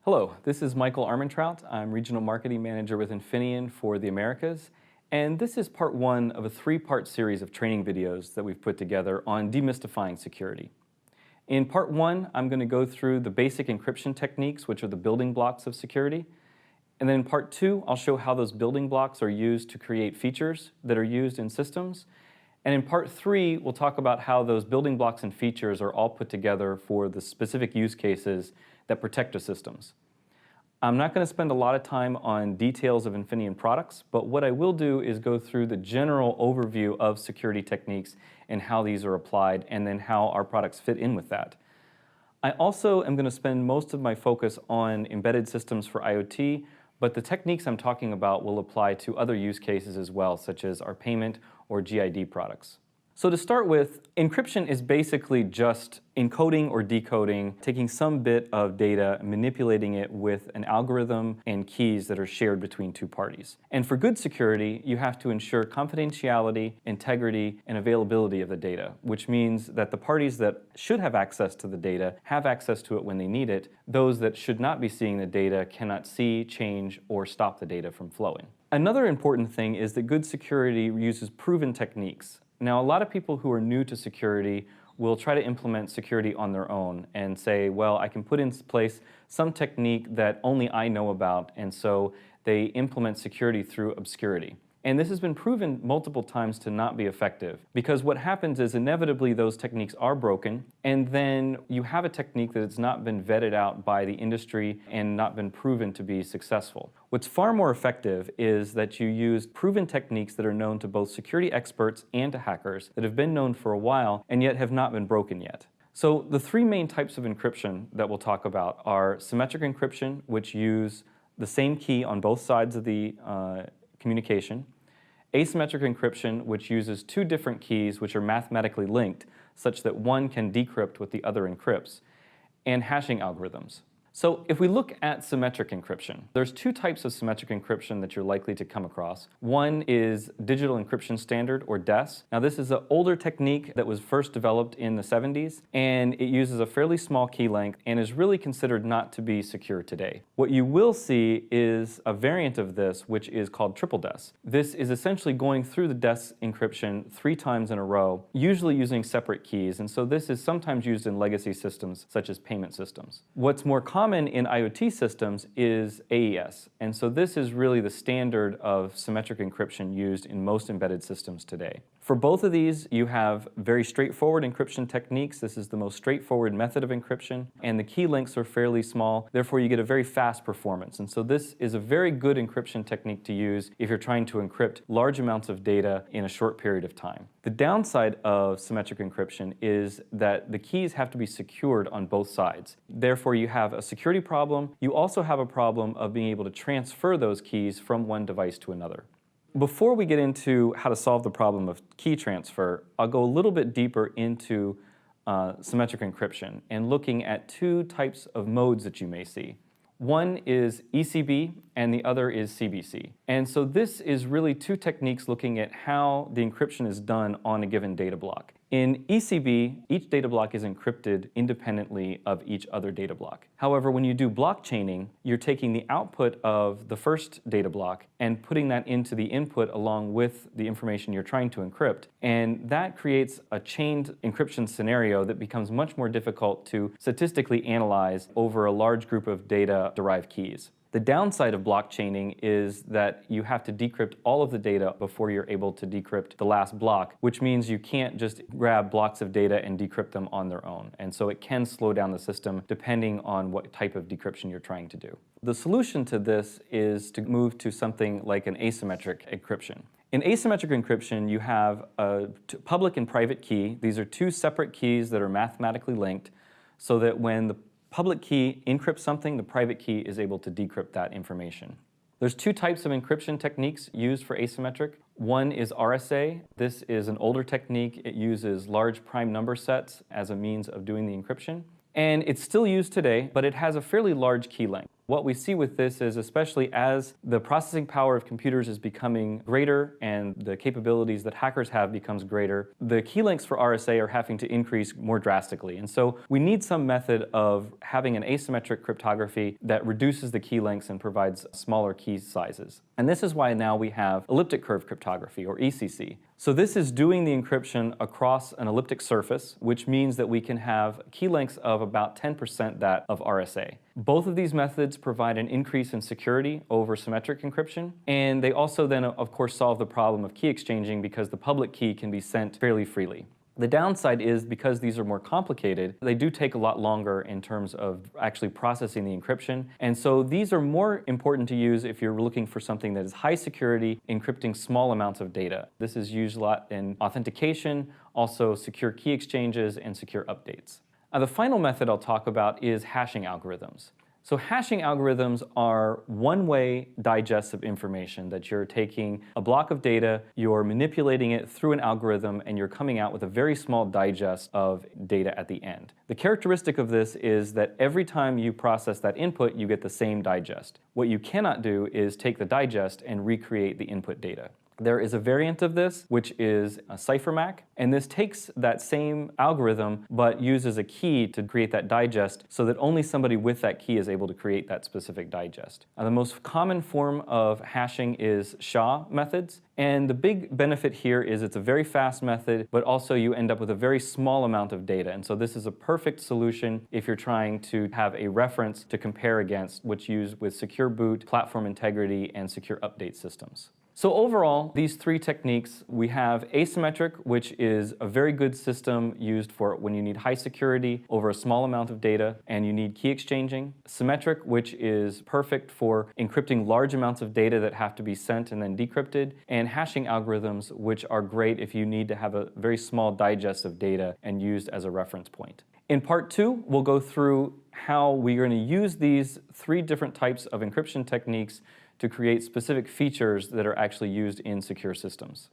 Hello, this is Michael Armentrout. I'm Regional Marketing Manager with Infineon for the Americas, and this is part one of a three-part series of training videos that we've put together on demystifying security. In part one, I'm going to go through the basic encryption techniques, which are the building blocks of security. And then in part two, I'll show how those building blocks are used to create features that are used in systems. And in part three, we'll talk about how those building blocks and features are all put together for the specific use cases that protect the systems. I'm not going to spend a lot of time on details of Infineon products, but what I will do is go through the general overview of security techniques and how these are applied, and then how our products fit in with that. I also am going to spend most of my focus on embedded systems for IoT, but the techniques I'm talking about will apply to other use cases as well, such as our payment or GID products. So to start with, encryption is basically just encoding or decoding, taking some bit of data, manipulating it with an algorithm and keys that are shared between two parties. And for good security, you have to ensure confidentiality, integrity, and availability of the data, which means that the parties that should have access to the data have access to it when they need it. Those that should not be seeing the data cannot see, change, or stop the data from flowing. Another important thing is that good security uses proven techniques. Now, a lot of people who are new to security will try to implement security on their own and say, well, I can put in place some technique that only I know about, and so they implement security through obscurity. And this has been proven multiple times to not be effective, because what happens is inevitably those techniques are broken, and then you have a technique that has not been vetted out by the industry and not been proven to be successful. What's far more effective is that you use proven techniques that are known to both security experts and to hackers, that have been known for a while and yet have not been broken yet. So the three main types of encryption that we'll talk about are symmetric encryption, which use the same key on both sides of the communication; asymmetric encryption, which uses two different keys which are mathematically linked such that one can decrypt what the other encrypts; and hashing algorithms. So if we look at symmetric encryption, there's two types of symmetric encryption that you're likely to come across. One is Digital Encryption Standard, or DES. Now, this is an older technique that was first developed in the 70s, and it uses a fairly small key length and is really considered not to be secure today. What you will see is a variant of this, which is called triple DES. This is essentially going through the DES encryption 3 times in a row, usually using separate keys, and so this is sometimes used in legacy systems such as payment systems. What's more common in IoT systems is AES, and so this is really the standard of symmetric encryption used in most embedded systems today. For both of these, you have very straightforward encryption techniques. This is the most straightforward method of encryption, and the key lengths are fairly small, therefore you get a very fast performance. And so this is a very good encryption technique to use if you're trying to encrypt large amounts of data in a short period of time. The downside of symmetric encryption is that the keys have to be secured on both sides. Therefore, you have a security problem. You also have a problem of being able to transfer those keys from one device to another. Before we get into how to solve the problem of key transfer, I'll go a little bit deeper into symmetric encryption and looking at two types of modes that you may see. One is ECB and the other is CBC. And so this is really two techniques looking at how the encryption is done on a given data block. In ECB, each data block is encrypted independently of each other data block. However, when you do blockchaining, you're taking the output of the first data block and putting that into the input along with the information you're trying to encrypt. And that creates a chained encryption scenario that becomes much more difficult to statistically analyze over a large group of data-derived keys. The downside of blockchaining is that you have to decrypt all of the data before you're able to decrypt the last block, which means you can't just grab blocks of data and decrypt them on their own. And so it can slow down the system depending on what type of decryption you're trying to do. The solution to this is to move to something like an asymmetric encryption. In asymmetric encryption, you have a public and private key. These are two separate keys that are mathematically linked so that when the public key encrypts something, the private key is able to decrypt that information. There's two types of encryption techniques used for asymmetric. One is RSA. This is an older technique. It uses large prime number sets as a means of doing the encryption. And it's still used today, but it has a fairly large key length. What we see with this is, especially as the processing power of computers is becoming greater and the capabilities that hackers have becomes greater, the key lengths for RSA are having to increase more drastically. And so we need some method of having an asymmetric cryptography that reduces the key lengths and provides smaller key sizes. And this is why now we have elliptic curve cryptography, or ECC. So this is doing the encryption across an elliptic surface, which means that we can have key lengths of about 10% that of RSA. Both of these methods provide an increase in security over symmetric encryption, and they also then, of course, solve the problem of key exchanging because the public key can be sent fairly freely. The downside is, because these are more complicated, they do take a lot longer in terms of actually processing the encryption. And so these are more important to use if you're looking for something that is high security, encrypting small amounts of data. This is used a lot in authentication, also secure key exchanges, and secure updates. The final method I'll talk about is hashing algorithms. So hashing algorithms are one-way digests of information that you're taking a block of data, you're manipulating it through an algorithm, and you're coming out with a very small digest of data at the end. The characteristic of this is that every time you process that input, you get the same digest. What you cannot do is take the digest and recreate the input data. There is a variant of this, which is a CipherMac, and this takes that same algorithm but uses a key to create that digest so that only somebody with that key is able to create that specific digest. The most common form of hashing is SHA methods, and the big benefit here is it's a very fast method, but also you end up with a very small amount of data, and so this is a perfect solution if you're trying to have a reference to compare against, which used with secure boot, platform integrity, and secure update systems. So overall, these three techniques, we have asymmetric, which is a very good system used for when you need high security over a small amount of data and you need key exchanging. Symmetric, which is perfect for encrypting large amounts of data that have to be sent and then decrypted. And hashing algorithms, which are great if you need to have a very small digest of data and used as a reference point. In part 2, we'll go through how we're going to use these three different types of encryption techniques to create specific features that are actually used in secure systems.